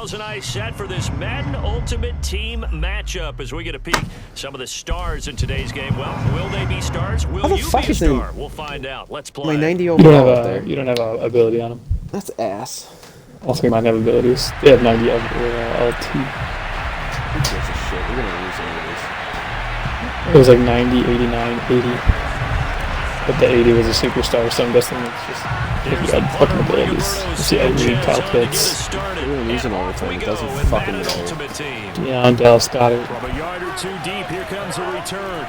A nice set for this Madden Ultimate Team matchup as we get a peek some of the stars in today's game. Well, will they be stars? Will you be a star? We'll find out. Let's play. My 90 overall. You don't have a ability on him. That's ass. All three might have abilities. They have 90 LT. Who gives a shit? We're gonna lose anyways. It was like 90, 89, 80. But the 80 was a superstar, so I'm guessing it's just if you had fucking abilities. See, I read Kyle Pitts. We're gonna lose all the time. It doesn't fucking matter. Yeah, and Dallas got it. From a yard or two deep, here comes a return.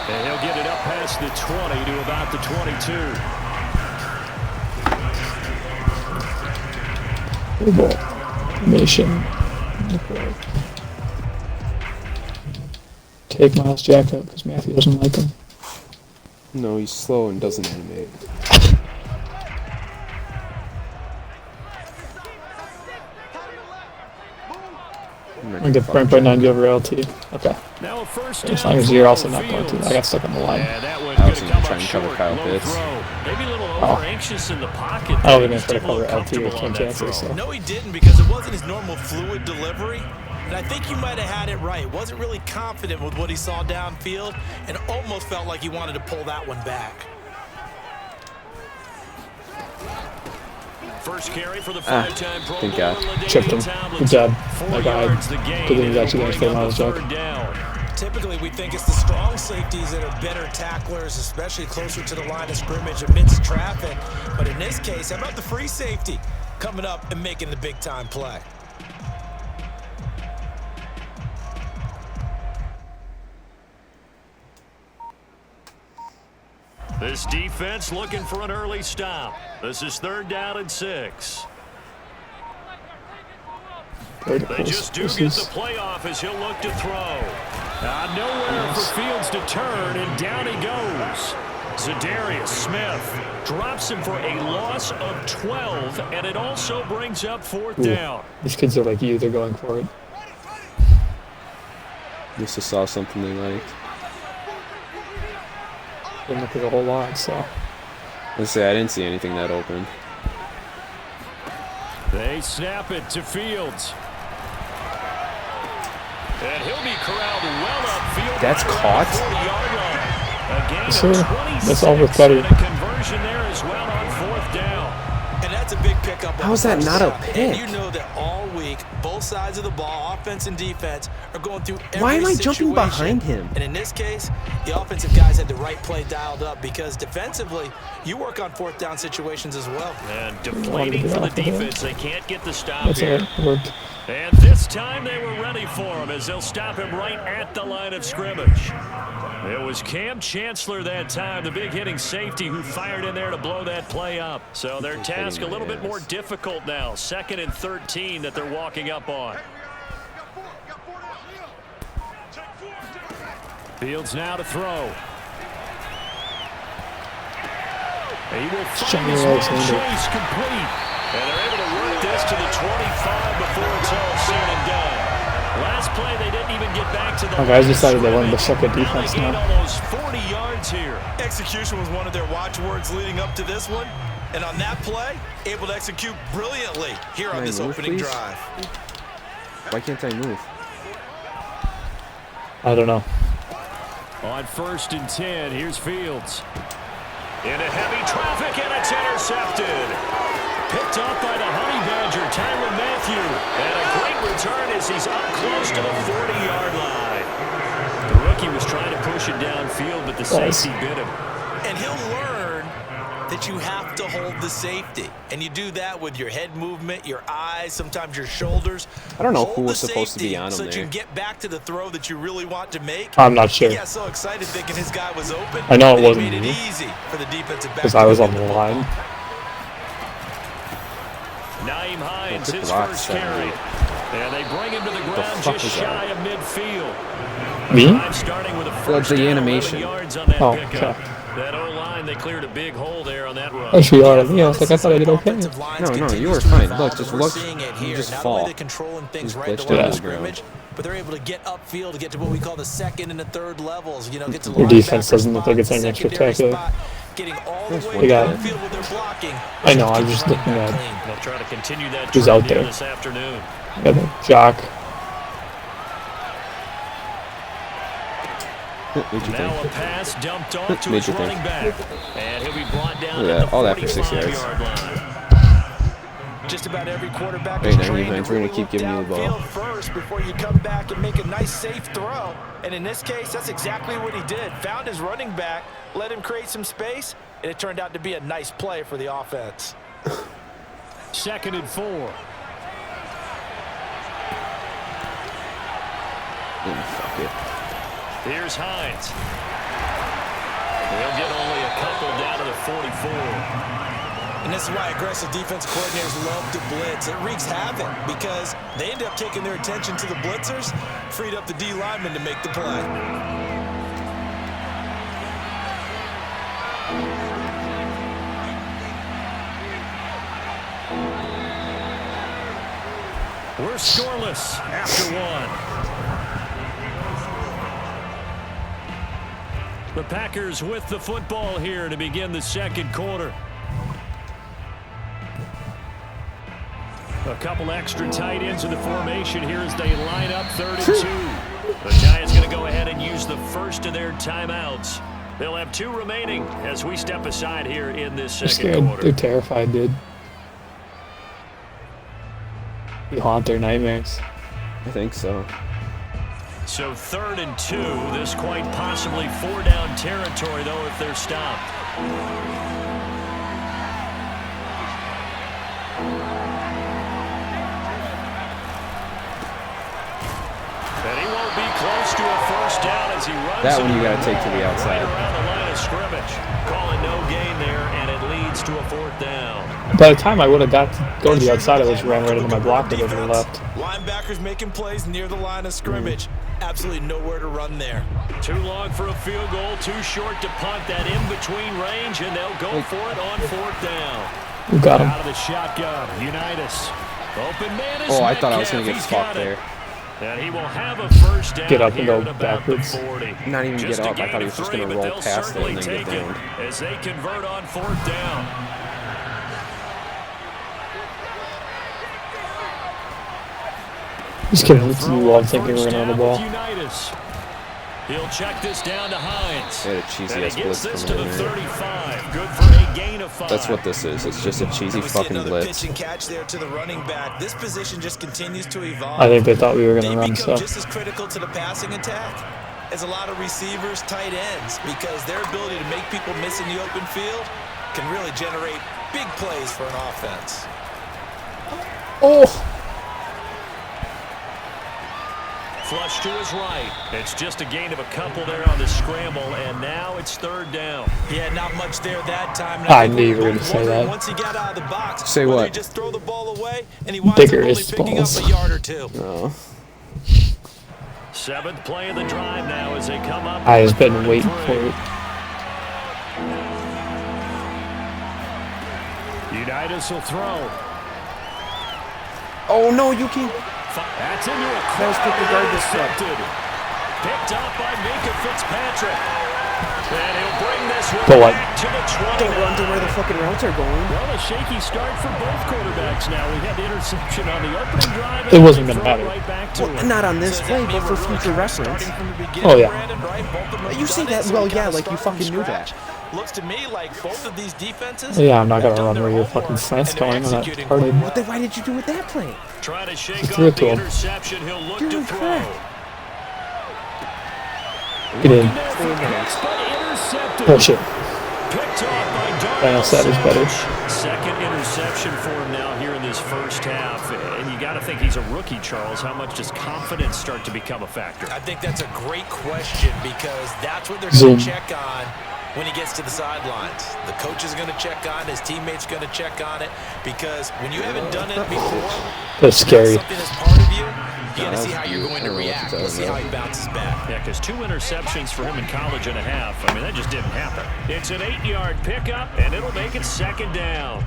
And he'll get it up past the 20 to about the 22. Good ball. Nation. Take Miles Jack out because Matthew doesn't like him. No, he's slow and doesn't animate. I get burnt by 90 over LT. Okay. As long as you're also not going to. I got stuck on the line. I was going to try and cover Kyle Pitts. Maybe a little over anxious in the pocket. I don't even try to cover LT with King chances. So. No, he didn't because it wasn't his normal fluid delivery. And I think you might have had it right. Wasn't really confident with what he saw downfield and almost felt like he wanted to pull that one back. First carry for the five-time Pro thank God. Chipped him. Good job. My guy. Good thing he's actually going to stay Miles Jack. Typically, we think it's the strong safeties that are better tacklers, especially closer to the line of scrimmage amidst traffic. But in this case, how about the free safety coming up and making the big-time play? This defense looking for an early stop. This is 3rd down and 6. They just do get the playoff as he'll look to throw. Nowhere for Fields to turn, and down he goes. Zadarius Smith drops him for a loss of 12, and it also brings up 4th down. These kids are like you. They're going for it. At least I saw something they liked. Didn't look like a whole lot, so. Let's say I didn't see anything that open. They snap it to Fields. And he'll be corralled well upfield. That's caught? Sure. That's all with better. Conversion there as well on 4th down. And that's a big pickup. How is that not a pick? And you know that all week, both sides of the ball, offense and defense, are going through every Why am I situation. jumping behind him? And in this case, the offensive guys had the right play dialed up because defensively, you work on 4th down situations as well. And deflating for the defense. They can't get the stop here. It worked. And this time they were ready for him as they'll stop him right at the line of scrimmage. It was Cam Chancellor that time, the big hitting safety who fired in there to blow that play up. So their task a little bit more difficult now. 2nd and 13 that they're walking up on. Fields now to throw. He will find his man chase complete. And they're able to work this to the 25 before it's all said and done. Last play, they didn't even get back to the line. Guys decided they wanted to suck at defense now. Almost 40 yards here. Execution was one of their watchwords leading up to this one. And on that play, able to execute brilliantly here on this opening drive. Why can't I move? I don't know. On 1st and 10, here's Fields. Into heavy traffic, and it's intercepted. Picked up by the Honey Badger, Tyrann Mathieu. And a great return as he's up close to the 40-yard line. The rookie was trying to push it downfield, but the safety bit him. And he'll learn that you have to hold the safety. And you do that with your head movement, your eyes, sometimes your shoulders. I don't know who was supposed to be on him so that you there. can get back to the throw that you really want to make. I'm not sure. He got so excited thinking his guy was open. I know it wasn't made it me. easy for the defensive back Because I was on the line. Naeem Hines, his first carry. And they bring him to the ground just shy of midfield. Me? Starting with a That's the animation. yards on that Okay. That O-line, they cleared a big hole there on that run. Actually, I was like, I thought I did okay. No, you were fine. Look, just look. You just fall. Controlling things Just right glitched the line out of of the ground. scrimmage, but they're able to get upfield to get to what we call the 2nd and the 3rd levels. You know, get to Your defense linebacker doesn't look like it's spot, anything secondary spectacular. spot, getting all the way They got down it. the field with their blocking. I know, I'm Keep just running looking back at clean. They'll try to continue that who's trend out here there. this afternoon. Got the jock. Major Now a thing. pass dumped off to his Major thing. running back. And he'll be brought down Look at at the that, all that for 6 yards. 45-yard line. Just about every quarterback Hey, is now trained defense, to we're really gonna keep giving you the ball. look downfield first before you come back and make a nice safe throw. And in this case, that's exactly what he did. Found his running back, let him create some space, and it turned out to be a nice play for the offense. 2nd and 4. Fuck it. Here's Hines. They'll get only a couple down to the 44. And this is why aggressive defense coordinators love to blitz. It wreaks havoc because they end up taking their attention to the blitzers, freed up the D lineman to make the play. We're scoreless after one. The Packers with the football here to begin the 2nd quarter. A couple extra tight ends in the formation here as they line up 3rd and 2. The Giants going to go ahead and use the first of their timeouts. They'll have 2 remaining as we step aside here in this They're 2nd scared. quarter. They're terrified, dude. You haunt their nightmares. I think so. So 3rd and 2. This quite possibly 4-down territory, though, if they're stopped. And he won't be close to a first down as he runs. That one you it gotta take to the outside. Right around the line of scrimmage. Calling no gain there, and it leads to a 4th down. By the time I would have got to go to the outside, I just ran right into my blocker over the left. Linebackers making plays near the line of scrimmage. Absolutely nowhere to run there. Too long for a field goal, too short to punt. That in-between range, and they'll go for it on 4th down. Who got him? Out of the shotgun, Unitas. Open man is Oh, I thought I was Metcalf. going to get He's fucked got it. there. And he will have a first down Get up and here go at about backwards. the 40. Not even Just get a up. I gain thought he of was just 3, gonna but roll they'll past it and certainly then get take it downed. as they convert on 4th down. These kids They'll you throw love on thinking we're first going to run the down ball. with Unitas. He'll check this down to Hines. They had a cheesy And ass he gets blitz this to coming the in there. 35. Good for a gain of 5. That's what this is. It's just a cheesy We see fucking another blitz. pitch and catch there to the running back. This position just continues to evolve. I think they thought we were going They to run, become so. just as critical to the passing attack as a lot of receivers, tight ends, because their ability to make people miss in the open field can really generate big plays for an offense. Oh! Flush to his right. It's just a gain of a couple there on the scramble, and now it's 3rd down. Yeah, not much there that time. I knew you were going to say that. Once he got out of the box, Say whether what? he just throw the ball away and he winds Bigger up only is picking balls. up a yard or 2. Oh. 7th play of the drive now as they come up. I has been 3rd and waiting 3. for it. Unitas will throw. Oh no, you can't. That's into a That was quick regardless. intercepted. Picked up by Minka Fitzpatrick. And he'll bring this one But what? back to the 20. Don't run to where the fucking routes are going. Well, a shaky start for both quarterbacks now. We had the interception on the opening drive. It wasn't going gonna to matter. Right back to Well, him. not on this So does play, that but mean for we're really future kind of reference. starting from the beginning, Oh, yeah. Brandon, right? Both of them have You say done it, that, so well, we yeah, kinda like you start from fucking knew scratch. that. Looks to me like both of these defenses. Yeah, I'm not going have to done run where their your homework, fucking slant's and they're going. I'm not executing retarded. quite But then why did you do with that play? Trying to shake threw off it to the him. interception. He'll look You're to throw. incorrect. Get in. There for Pitts, but intercepted. Bullshit. Picked off by Daniel Sanders better. Second interception for him now here in this first half. And you got to think he's a rookie, Charles. How much does confidence start to become a factor? I think that's a great question because that's what they're Zoom. going to check on when he gets to the sidelines. The coach is going to check on it. His teammates going to check on it because when you haven't done it before, That's scary. something that's part of you, you got to that see was how you're cute. going I to don't know what to react. tell Let's see you. how he bounces back. Yeah, because 2 interceptions for him in college and a half. I mean, that just didn't happen. It's an 8-yard pickup, and it'll make it 2nd down.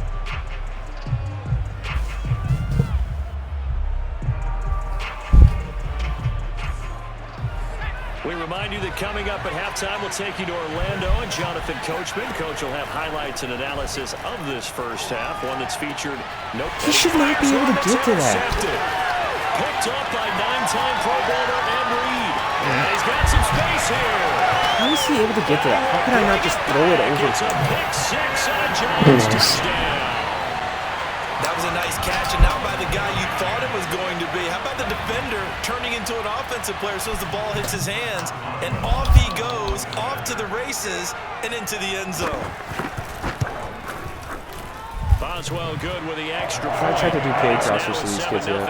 We remind you that coming up at halftime, we'll take you to Orlando and Jonathan Coachman. Coach will have highlights and analysis of this first half, one that's featured no. He should not be able to get to that. Picked up by 9-time Pro Bowler Ed Reed. And he's got some space here. How is he able to get to that? How can I not just throw it over? It's a pick six and a Giants touchdown. That was a nice catch, and not by the guy you thought it was going to be. How about the defender turning into an offensive player as soon as the ball hits his hands, and off he goes, off to the races, and into the end zone. Boswell good with the extra I point. tried to do pay crosses for these kids yet.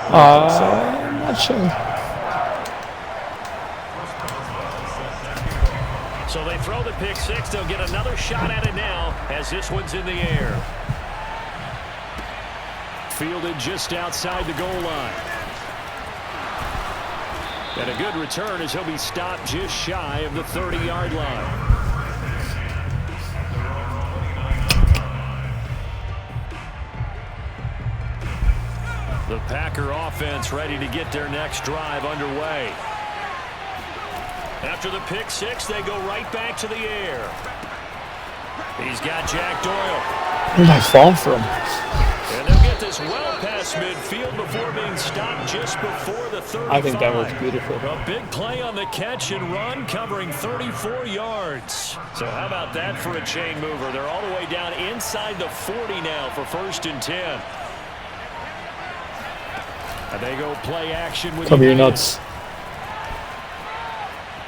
I'm not sure. So they throw the pick six. They'll get another shot at it now as this one's in the air. Fielded just outside the goal line. And a good return as he'll be stopped just shy of the 30-yard line. The Packer offense ready to get their next drive underway. After the pick six, they go right back to the air. He's got Jack Doyle. Where's my phone from? And they'll get this well past midfield before being stopped just before the 35. I think that was beautiful. A big play on the catch and run, covering 34 yards. So how about that for a chain mover? They're all the way down inside the 40 now for 1st and 10. And they go play action with Cover your Emmanuel. nuts.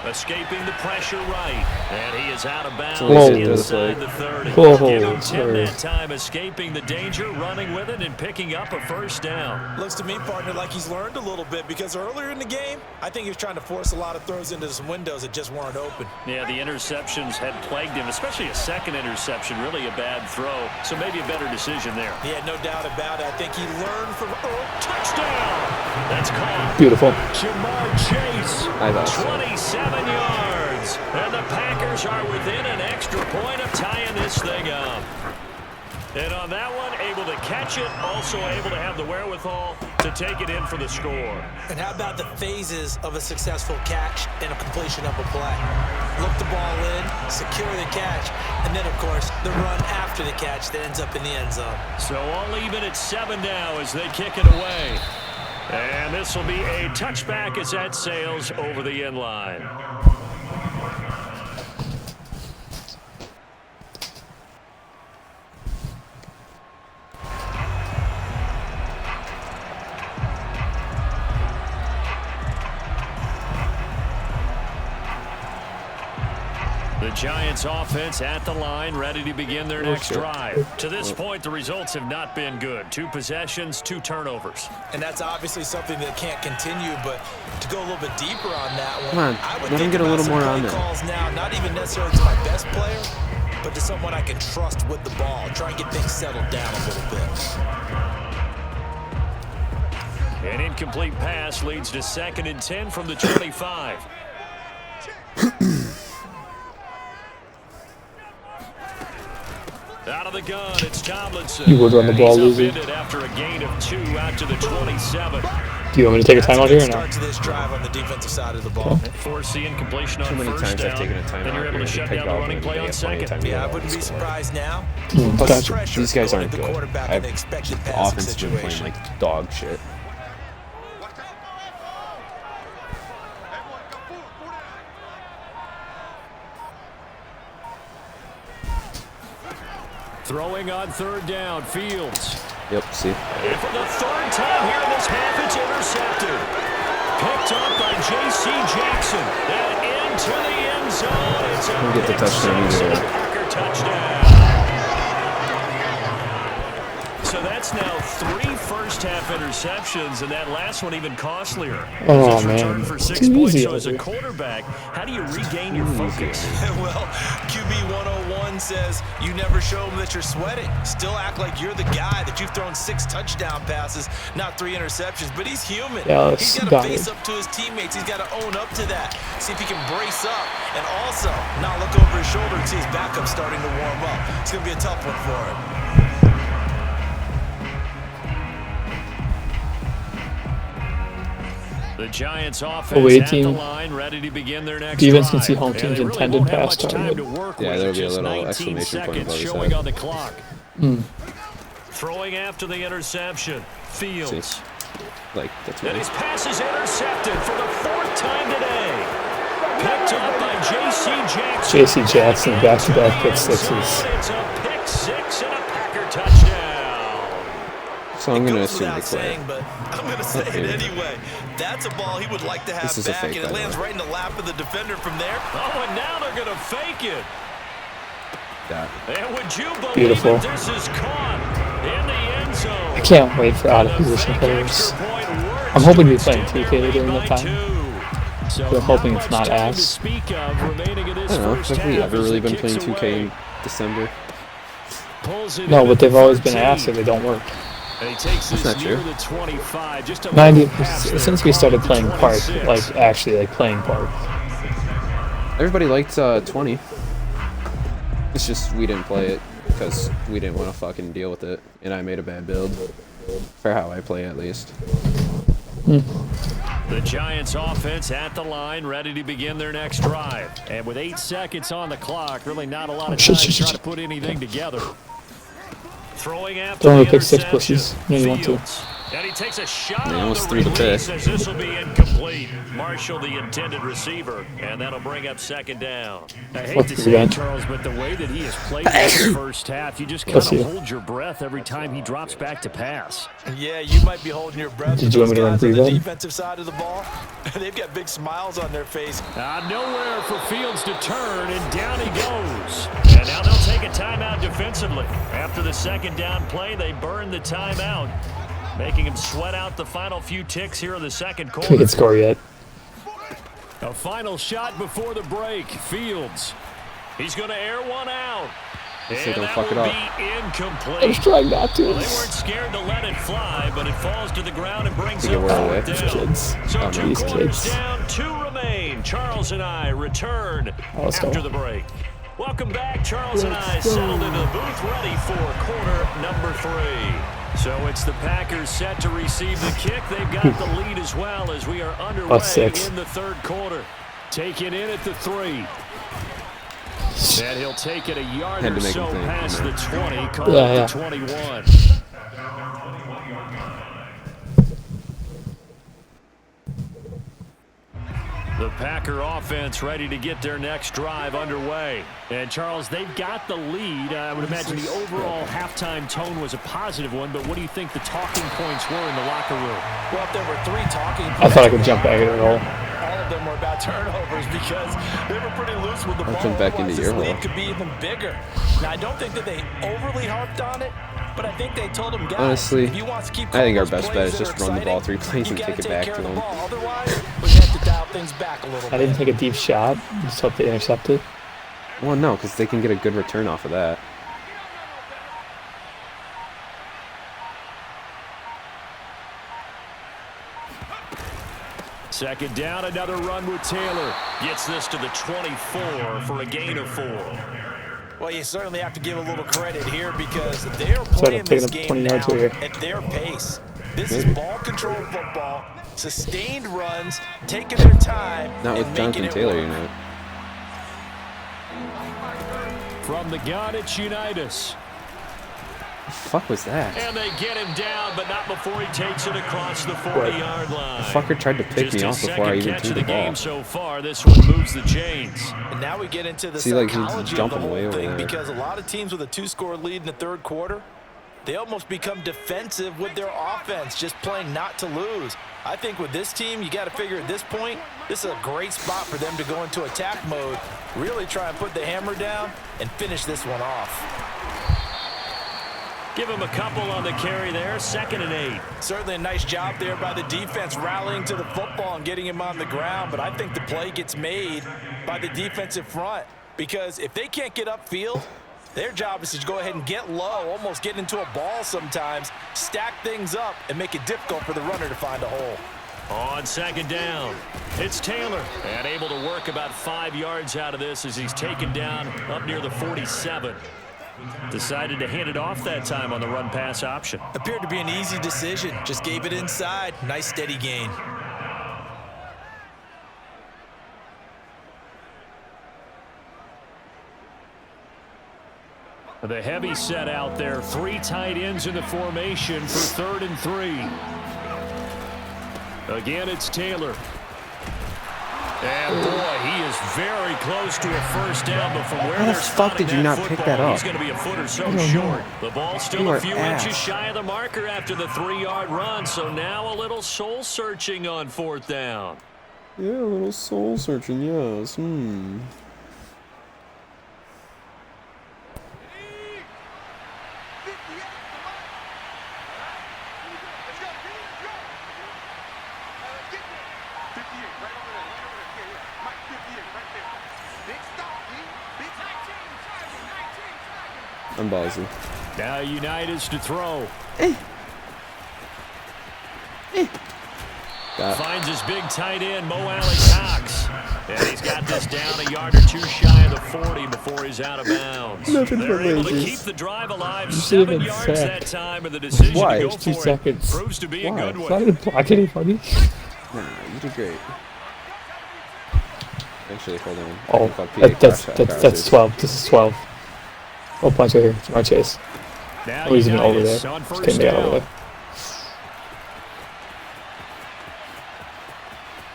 Escaping the pressure right. And he is out of bounds Whoa. inside the 30. Whoa. Give him 10 Sorry. that time, escaping the danger, running with it, and picking up a first down. Looks to me, partner, like he's learned a little bit, because earlier in the game, I think he was trying to force a lot of throws into some windows that just weren't open. Yeah, the interceptions had plagued him, especially a second interception, really a bad throw. So maybe a better decision there. Yeah, no doubt about it. I think he learned from Earl. Touchdown! That's caught. Beautiful. Jamar Chase, I thought so. 27 yards. And the Packers are within an extra point of tying this thing up. And on that one, able to catch it, also able to have the wherewithal to take it in for the score. And how about the phases of a successful catch and a completion of a play? Look the ball in, secure the catch, and then, of course, the run after the catch that ends up in the end zone. So all even at 7 now as they kick it away. And this will be a touchback as that sails over the end line. The Giants offense at the line, ready to begin their next drive. To this point, the results have not been good. 2 possessions, 2 turnovers. And that's obviously something that can't continue, but to go a little bit deeper on that one, Come on, I would let him think get a about little some more play on there. calls now, not even necessarily to my best player, but to someone I can trust with the ball. Try and get things settled down a little bit. An incomplete pass leads to 2nd and 10 from the 25. Out of the gun, it's Tomlinson. You would run the ball, He's loser. upended after a gain of 2 out to the 27. Do you want me to take a That's timeout a here good or start no? to this drive on the defensive side of the ball. Force the incompletion on Too many first times down. I've taken a timeout. Then you're able to You're shut gonna down take the off running and play they on get plenty of second. time to Yeah, I get wouldn't be off the score. surprised now. Gotcha. Less pressure These guys going aren't to the good. quarterback in the expected passing Offense has been playing situation. like dog shit. Throwing on 3rd down, Fields. Yep, see? And for the 3rd time here in this half, it's intercepted. Picked up by J.C. Jackson. And into the end zone. It's a We'll get the pick touchdown six either and a way. Packer touchdown. So that's now 3 first-half interceptions, and that last one even costlier. Oh, It's returned man. for 6 Too points. easy So as a over here. quarterback, how do you regain your focus? Well, QB 101 says you never show them that you're sweating. Still act like you're the guy, that you've thrown 6 touchdown passes, not 3 interceptions. But he's human. Yeah, He's got got to face it. up to his teammates. He's got to own up to that. See if he can brace up and also not look over his shoulder and see his backup starting to warm up. It's going to be a tough one for him. The Giants offense away at the team line, ready to begin their next defense drive. can see home And team's they really intended won't have pass much time target. to work Yeah, with. there'll be a Just little 19 exclamation point seconds above his showing head. on the clock. Throwing after the interception. Fields. See? Like, that's And what his pass is intercepted for the 4th time today. Picked up by J.C. Jackson. J.C. Jackson, back-to-back pick sixes. It's a pick six and a Packer touchdown. So I'm going to Goes assume they without play. saying, but I'm going to say it anyway. That's a ball he would like to have This is a back, fake, and it by the lands way. right in the lap of the defender from there. Oh, and now they're going to fake it. Yeah. And would you believe Beautiful. that this is caught in the end zone? I can't wait for out-of-position players. I'm hoping to be playing 2K during that time. But I'm hoping it's not ass. I don't know. Have we ever really been playing 2K in December? No, but they've always been ass if they don't work. That's not true. 90 since we started playing Park, like actually like playing Park. Everybody liked 20. It's just we didn't play it because we didn't want to fucking deal with it, and I made a bad build for how I play at least. The Giants offense at the line, ready to begin their next drive. And with 8 seconds on the clock, really not a lot of time to try to put anything together. Throwing after Don't the pick six interception. pussies. No, you want to. Fields. And he takes a shot He on almost the threw the release pick. as this will be incomplete. Marshall, the intended receiver, and that'll bring up 2nd down. I hate What's to the say it, event? Charles, but the way that he has played in the first half, you just kind Bless of you. hold your breath every time he drops back to pass. Yeah, you might be holding your breath. Did you want me to run on the prevent? defensive side of the ball? They've got big smiles on their face. Nowhere for Fields to turn, and down he goes. And now they'll take a timeout defensively. After the 2nd down play, they burn the timeout, making him sweat out the final few ticks here in the 2nd We quarter. can score yet. A final shot before the break. Fields. He's going to air one out. So don't that fuck it will up. be I incomplete. was trying not to. Well, they weren't scared to let it fly, but it falls to the ground and brings Think up it went away. 4th down. Kids. So Oh, no. 2 These quarters kids. down, 2 remain. Charles and I return Let's go. after the break. Welcome back. Charles and I settled into the booth, ready for quarter number 3. So it's the Packers set to receive the kick. They've got the lead as well as we are underway +6. in the 3rd quarter. Taking in at the 3. And he'll take it a yard Had or to make so him think, past you know. the 20, call Yeah, it yeah. the 21. The Packer offense ready to get their next drive underway. And, Charles, they've got the lead. I would imagine the overall halftime tone was a positive one, but what do you think the talking points were in the locker room? Well, if there were 3 talking points, I thought I could jump back at it all. all of them were about turnovers because they were pretty loose with the ball. jump back into Otherwise, your this lead hole. could be even bigger. Now, I don't think that they overly harped on it, but I think they told them, guys, Honestly, if you want to keep I think our calling those best bet is plays just that are run the ball 3 exciting, plays you and gotta kick it take back care to of the them. ball. Otherwise, we have to dial things back a little I bit. didn't take a deep shot. Just hope they intercepted. Well, no, because they can get a good return off of that. Second down, another run with Taylor. Gets this to the 24 for a gain of 4. Well, you certainly have to give a little credit here because they're I'm playing picking this up game 20 now yards right here. at their pace. This is ball control football, sustained runs, taking their time, Not and with making Jonathan it Taylor, work. you know. From the gun, it's Unitas. The fuck was that? And they get him down, but not before he takes it across the 40-yard line. The fucker tried to pick Just me his off before I second even catch threw of the the game ball. so far. This one moves the chains. And now we get into the See, like, he's psychology of the jumping whole way over thing there. because a lot of teams with a 2-score lead in the 3rd quarter, they almost become defensive with their offense, just playing not to lose. I think with this team, you got to figure at this point, this is a great spot for them to go into attack mode, really try and put the hammer down and finish this one off. Give him a couple on the carry there. 2nd and 8. Certainly a nice job there by the defense rallying to the football and getting him on the ground, but I think the play gets made by the defensive front because if they can't get upfield, their job is to go ahead and get low, almost get into a ball sometimes, stack things up, and make it difficult for the runner to find a hole. On 2nd down, it's Taylor. And able to work about 5 yards out of this as he's taken down up near the 47. Decided to hand it off that time on the run-pass option. Appeared to be an easy decision. Just gave it inside. Nice steady gain. The heavy set out there. 3 tight ends in the formation for 3rd and 3. Again, it's Taylor. And boy, he is very close to a first down, but from where How the they're fuck did you not pick that up? He's going to be a foot or so short. The ball's still a few inches shy of the marker after the 3-yard run, so now a little soul searching on 4th down. Yeah, a little soul searching, yes. I'm ballsy. Now United's to throw. Finds his big tight end, Mo Alley Cox. And he's got this down a yard or 2 shy of the 40 before he's out of bounds. They're able to keep the drive alive. 7 yards that time, and the decision to go for 2 seconds. It proves to be a good one. I didn't block anybody. Nah, you did great. Actually, hold on. Oh, that's 12. This is 12. Oh, points right here. Jamar Chase. Oh, he's even over there. Just kidding me out of the way.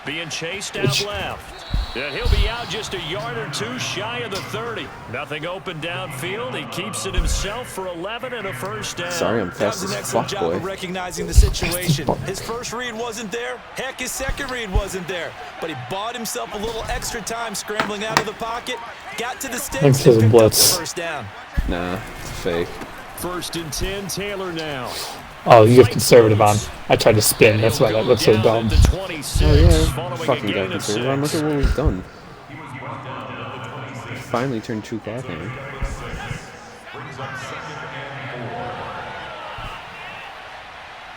Being chased out left. And he'll be out just a yard or 2 shy of the 30. Nothing open downfield. He keeps it himself for 11 and a first down. Sorry, I'm fast as fuck, boy. That was an excellent job of recognizing the situation. His first read wasn't there. Heck, his second read wasn't there. But he bought himself a little extra time scrambling out of the pocket. Got to the sticks and picked up the first down. Nah, it's fake. 1st and 10, Taylor now. Oh, you have conservative on. I tried to spin. That's why that looks so dumb. Oh yeah, fucking got conservative on. Look at what we've done. Finally turned 2 clock on.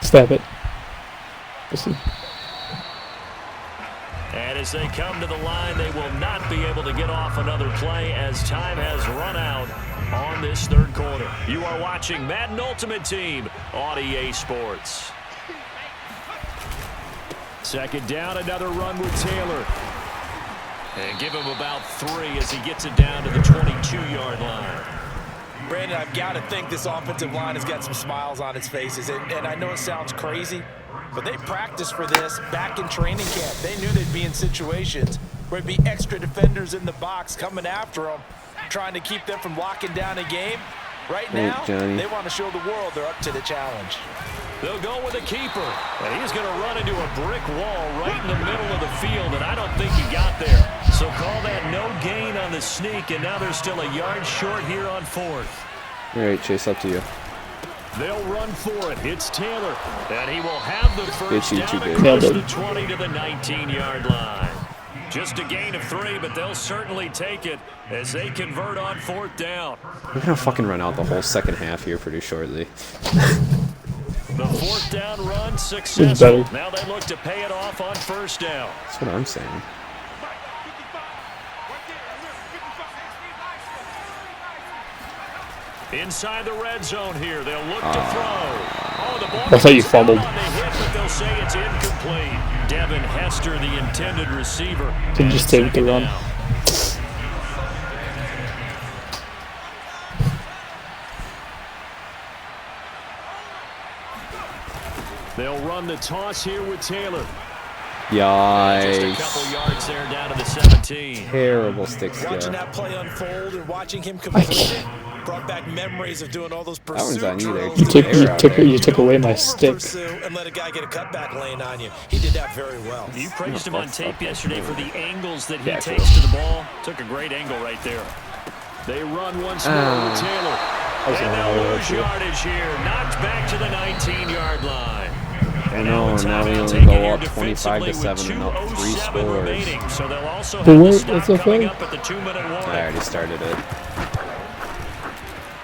Stab it. Listen. And as they come to the line, they will not be able to get off another play as time has run out on this 3rd quarter. You are watching Madden Ultimate Team on EA Sports. 2nd down, another run with Taylor. And give him about 3 as he gets it down to the 22-yard line. Brandon, I've got to think this offensive line has got some smiles on its faces. And I know it sounds crazy, but they practiced for this back in training camp. They knew they'd be in situations where there'd be extra defenders in the box coming after them, trying to keep them from locking down a game. Right now, they want to show the world they're up to the challenge. They'll go with a keeper, and he's going to run into a brick wall right in the middle of the field, and I don't think he got there. So call that no gain on the sneak, and now they're still a yard short here on 4th. All right, Chase, up to you. They'll run for it. It's Taylor, and he will have the first down across the 20 to the 19-yard line. Just a gain of 3, but they'll certainly take it as they convert on 4th down. We're gonna fucking run out the whole second half here pretty shortly. The 4th down run successful. Now they look to pay it off on 1st down. That's what I'm saying. Inside the red zone here, they'll look to throw. Oh, the ball. I thought you fumbled. But they'll say it's incomplete. Devin Hester, the intended receiver. Didn't just take the run. They'll run the toss here with Taylor. Yikes. Just a couple yards there down to the 17. Terrible stick scare. Watching that play unfold and watching him complete it brought back memories of doing all those pursuit drills. You took away my stick. And let a guy get a cutback lane on you. He did that very well. You praised him on tape yesterday for the angles that he takes to the ball. Took a great angle right there. They run once more with Taylor. And they'll lose yardage here. Knocked back to the 19-yard line. I know, now we only go up 25-7 and up 3 scores. So they'll also But have wait, to stop it's okay. coming up at the 2-minute warning. I already started it.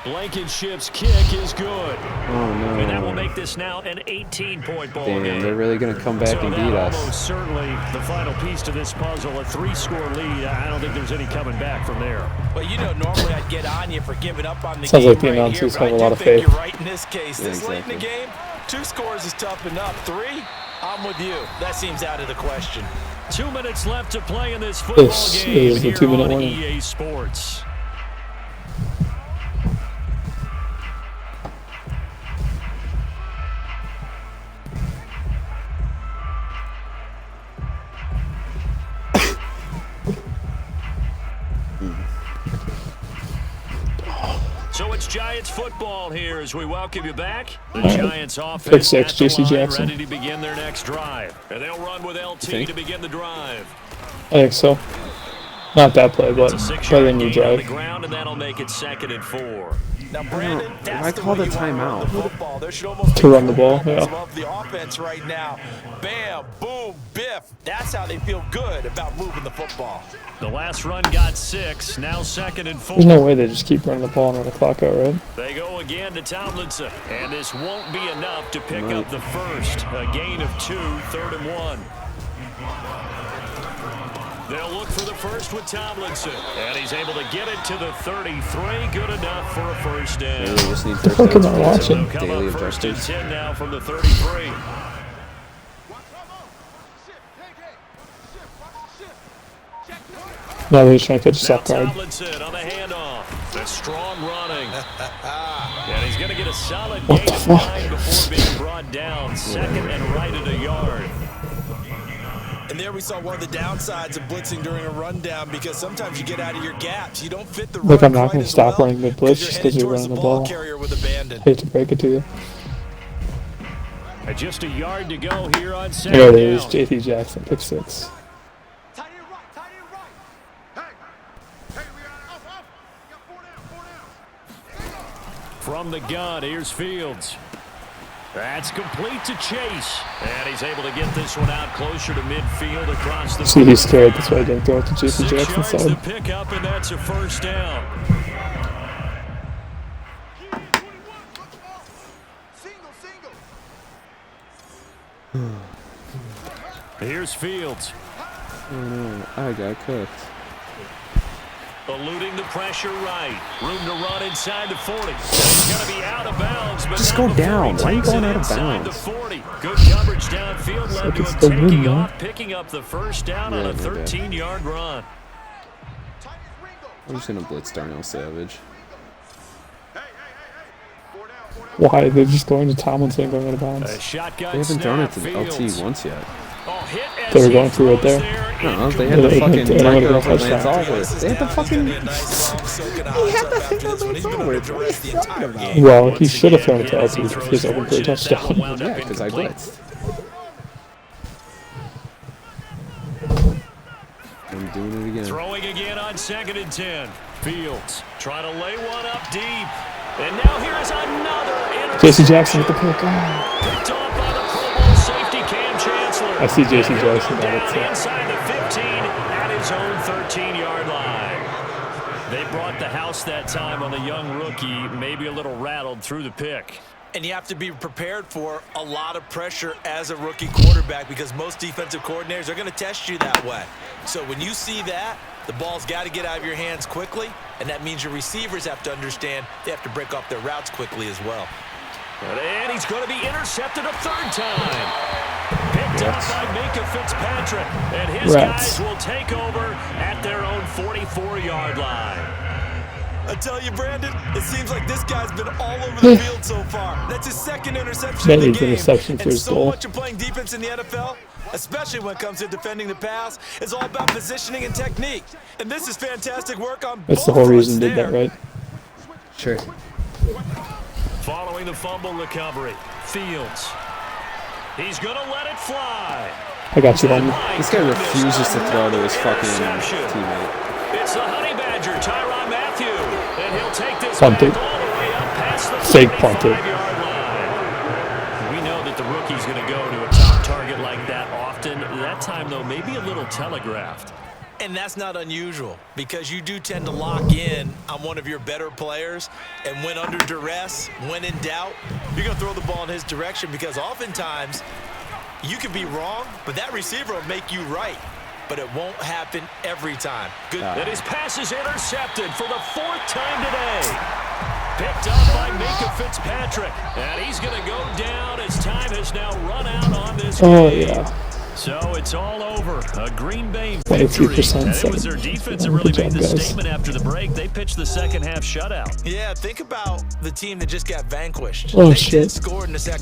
Blankenship's kick is good. Oh no. And that will make this now an 18-point ball game. Damn, they're really gonna come back and beat us. Almost certainly the final piece to this puzzle, a 3-score lead. I don't think there's any coming back from there. Well, you know, normally I'd get on you for giving up on the Sounds game like the right announcers here, have a but lot I of do think faith. you're right in this case. Yeah, This late in the exactly. game, 2 scores is tough enough. 3, I'm with you. That seems out of the question. 2 minutes left to play in this football This game is the here 2-minute on warning. EA Sports. it's Giants football here as we welcome you back. The All right. Giants Pick offense 6, at the JC line, Jackson. ready to begin their next drive. And they'll run with LT to begin the drive. I think so. Not that play, but It's a better than 6-yard you gain on the drive. ground, and that'll make it 2nd and 4. Now, Brandon, that's why the call way the you wanna run timeout? the football. There should almost To be run the ball, quarterbacks yeah. above the offense right now. Bam, boom, biff. That's how they feel good about moving the football. The last run got 6, now 2nd and 4. There's no way they just keep running the ball and run the clock out, right? They go again to Tomlinson, and this won't be enough to pick up the first. A gain of 2, 3rd and 1. They'll look for the first with Tomlinson, and he's able to get it to the 33. Good enough for a first down. Maybe they just need first What am I downs. watching? They'll come Daily up 1st and objectives. 10 now from the 33. No, they're just trying to catch a Now soft guard. Tomlinson on the handoff. The strong running. And he's going to get a solid What gain the of fuck? 9 before being brought down. 2nd and right at a yard. And there we saw one of the downsides of blitzing during a rundown because sometimes you get out of your gaps. You don't fit the Look, run I'm not quite gonna as stop well running mid-blitz just 'cause you're towards running the ball. carrier with abandon. Hate to break it to you. And just a yard to go here on 2nd There it is, down. JT Jackson, pick 6. From the gun, here's Fields. That's complete to Chase. And he's able to get this one out closer to midfield across the See, he's scared, that's why I didn't throw it to JT 6 Jackson's yards to side. pick up, and that's a first down. Here's Fields. Oh no, I got cooked. Eluding the pressure right. Room to run inside the 40. And he's going to be out of bounds. But Just not go before he down. Why are you takes going it out of inside bounds? The 40. Good coverage downfield led to it's him still good, taking man. off, picking up the first down on Yeah, a no bad. 13-yard run. I'm just gonna blitz Darnell Savage. Why? They're just going to Tomlinson and going out of A bounds. shotgun They haven't thrown it to snap, the Fields. LT once yet. Oh, hit as They were he going through it throws there. No, they incomplete. had the They fucking would've micro got a for touchdown. Lance Allworth. They had the fucking. Well, he should have thrown it to LT if he's open for a touchdown. Yeah, because I blitzed. I'm doing it again. Throwing again on 2nd and 10. Fields trying to lay one up deep. And now here is another interception. JC Jackson with the pick. Oh. Picked off by the Pro Bowl safety Cam Chancellor. I see JC And Jackson down got it, too. inside the 15 at his own 13-yard line. They brought the house that time on the young rookie, maybe a little rattled through the pick. And you have to be prepared for a lot of pressure as a rookie quarterback because most defensive coordinators are going to test you that way. So when you see that, the ball's got to get out of your hands quickly, and that means your receivers have to understand they have to break off their routes quickly as well. And he's going to be intercepted a 3rd time. Picked up by Minka Fitzpatrick, and his Rats. guys will take over at their own 44-yard line. I tell you, Brandon, it seems like this guy's been all over the field so far. That's his 2nd interception That in the is game. interception for And his so goal. much of playing defense in the NFL, especially when it comes to defending the pass, is all about positioning and technique. And this is fantastic work on That's both the whole fronts reason he did there. that, right? Sure. Following the fumble recovery, Fields. He's going to let it fly. I got you, homie. This guy refuses to throw to his fucking Interception. teammate. It's the Honey Badger, Tyrann Mathieu, and he'll take this Punted. back all the way up past the Fake punted. 45-yard line. We know that the rookie's going to go to a top target like that often. That time, though, maybe a little telegraphed. And that's not unusual because you do tend to lock in on one of your better players, and when under duress, when in doubt, you're going to throw the ball in his direction because oftentimes you can be wrong, but that receiver will make you right. But it won't happen every time. Good. And his pass is intercepted for the 4th time today. Picked up by Minka Fitzpatrick. And he's going to go down as time has now run out on this Oh, game. yeah. So it's all over. A Green Bay 22% victory. And it was their second. defense that really Good made job, the guys. statement after the break. They pitched the second half shutout. Yeah, think about the team that just got vanquished. Oh, They shit. did score in the second